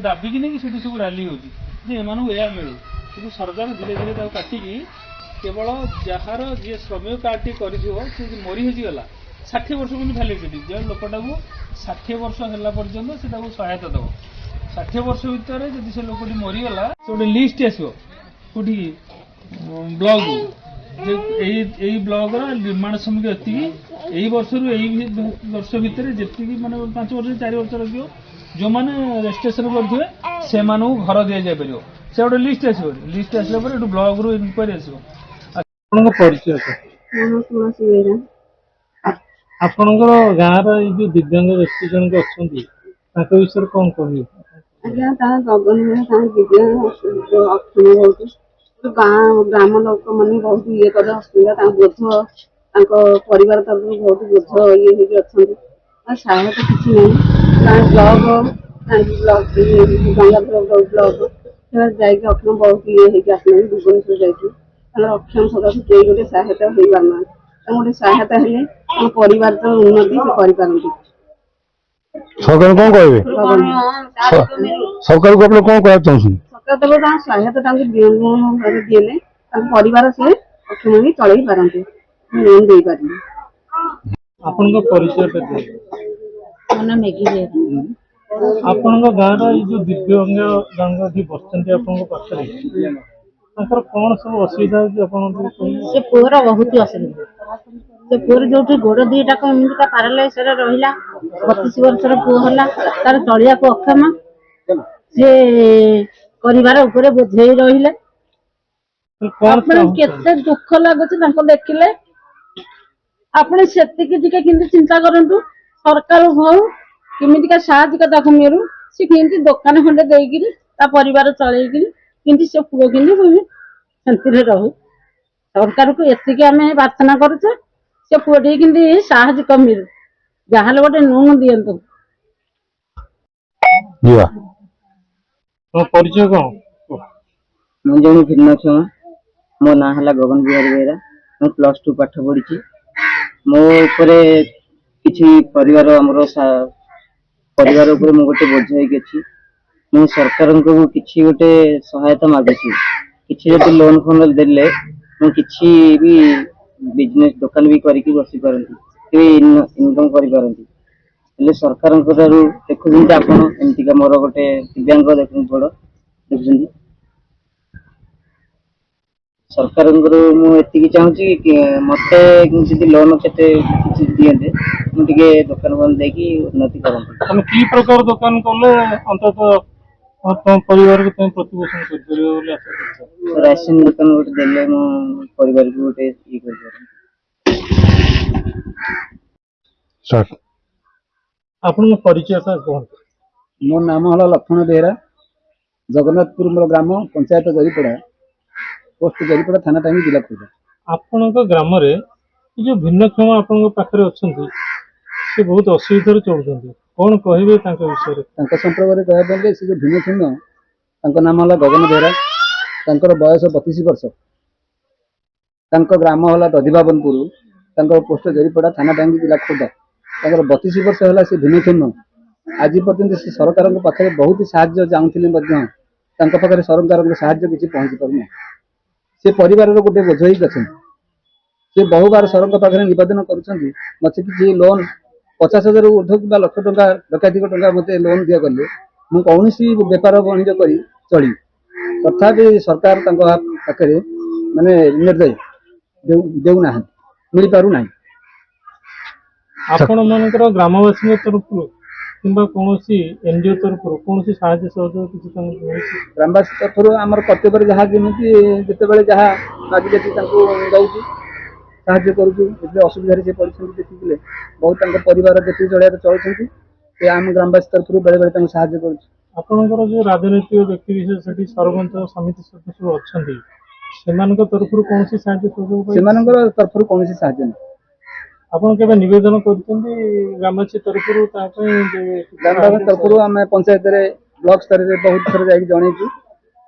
दाबी कि नहीं सब रैली हो मिलू कि सरकार धीरे धीरे काटिकी केवल जार जी श्रमिक कार्ड टी कर मरी होगा 60 वर्ष को भैलिडिटी जो लोकटा को 60 वर्ष है पर्यटन से सहायता दब 60 वर्ष भितर जब से लोकटी मरीगला से गोटे लिस्ट आसो कौटी ब्लॉक यही ब्लॉक निर्माण श्रमिक ये वर्ष वर्ष भितर जी माने 5 वर्ष 4 वर्ष रखियो जो मैंने रजिस्ट्रेशन करेंगे से घर दि जापर से गोटे लिस्ट आस लिस्ट आसला ब्लॉक रू इनक्वारी आसो परिचय आपणकर गाँव जो दिव्यांग व्यक्ति जन अच्छा विषय कौन कह आज्ञा गगन दिव्यांग बहुत गाँव ग्राम लोक मैंने बहुत ये कर असुविधा बोझ परिवार तरफ बहुत बोझ ये अच्छा सहायता किसी नहीं ब्लॉक ब्लॉक गंगाधर ब्लॉक जाकि अक्षम बहुत ये आसना भुवनेश्वर जाकि अक्षम सदस्य कई गोटे सहायता हो पारना गोटे सहायता हेले परिवार तो उन्नति से करें सरकार कौन कहे सरकार को अपने कौन कह चाहते सरकार सहायता दिले परिवार से अक्षम ही चल पारते लोन दे पारे आपन परिचय आपण गाँव जो दिव्यांग जन बसते पाखे कौन सब असुविधा से पुअर बहुत असुविधा से पुअर जो गोड़ दुईटा कमिका पारालाइज रहा 32 वर्षर पुह है तार चलिया को अक्षम से परिवार उपरे बोझे रही केते दुख लगुच देखिले आपने से चिंता करूँ सरकार भाव केमिका साहय मिलू सी कि दुकान खंडे देकर परिवार चलैकि से पुओ कि शांति रहू सरकार को एतिक आम प्रार्थना करुचे से पुओटी कि साहय मिलू जहाँ गोटे नुन दिंतु परिचय कौन मुझे भिन्नक्षम मो ना है गगन बिहारी बेहरा मुझे +2 पाठ पढ़ी मो किसी परिवार आमर परिवार उपरे मु गोटे बोझ होगी मु सरकार को किसी गोटे सहायता मागुची किसी जो लोन फोन देले किसी भी बिजनेस दुकान भी करके बसी पारती इनकम करी पारती सरकार देखुं आप एमतीका मोर गोटे दिव्यांग देखुं बड़ देखुं सरकार मुझे चाहूँगी कि मत लोन के दिए मुझे दुकान बन देकी उन्नति करते कि प्रकार दुकान कले अंतत परिवार को प्रतिपोषण कर राशन दुकान गोटे देले मो परिवार को गोटे ये कर आपन परिचय सर कौन मो नाम है लक्ष्मण बेहरा जगन्नाथपुर मोर ग्राम पंचायत जरीपड़ा पोस्ट जरीपड़ा थाना टाइम जिला खोजा आपण ग्राम जो भिन्नक्षम आपण पाखे अच्छा से बहुत असुविधा चलुँच कौन कहे विषय संपर्क में कहते से जो भिन्नक्षम नाम है गगन बेहरा बयस 32 वर्ष ग्राम है दधिबाबनपुर पोस्ट जरीपड़ा थाना टाइम जिला खोजा 32 वर्ष है से भिन्नक्षम आज पर्यंत से सरकार पाखे बहुत साहाय्य चाहूली पाखे सरकार साहाय्य किसी पहुँची पारना से परिवार गोटे बोझ ही अच्छा से बहु बार सरकार पाखे नवेदन कर किसी लोन 50,000 ऊर्ध कि लक्ष टा लक्षाधिक टा मत लोन दिया गले मुझे बेपार वाणिज्य कर चली तथापि सरकार पाखे माने निर्दय देना मिल पारना आपण मानकर ग्रामवासी तरफ कि कौन एनजीओ तरफ कौन साहाय्य सहयोग किसी ग्रामवासी तरफ आम कर्तव्य जहाँ जमी जिते जहाँ मागिले दौर साहाय्य करुँ असुविधा से पड़ते देखिए बहुत परिवार देखिए चलिए चलते आम ग्रामवासी तरफ बेले बेले साहाय्य करपर जो राजनैतिक व्यक्ति विशेष सरपंच समिति सदस्य अच्छा तरफ कौन साहाय्य सहयोग तरफ कौन साहाय्य नहीं आपन के निवेदन ग्रामवासी तरफ ग्रामवासी तरफ आम पंचायत ब्लॉक स्तर में बहुत थर जा जनईचु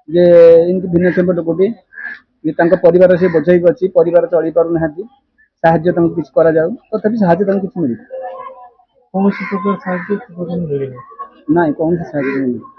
जे इनकी भिन्नक्षम लोकटी परिवार से बोझई अच्छी परिवार चली पारना साहाय्य किसी करा तथापि साहाय्य किसी मिले कौन प्रकार साहाय्य मिले ना कौन साहाय्य मिले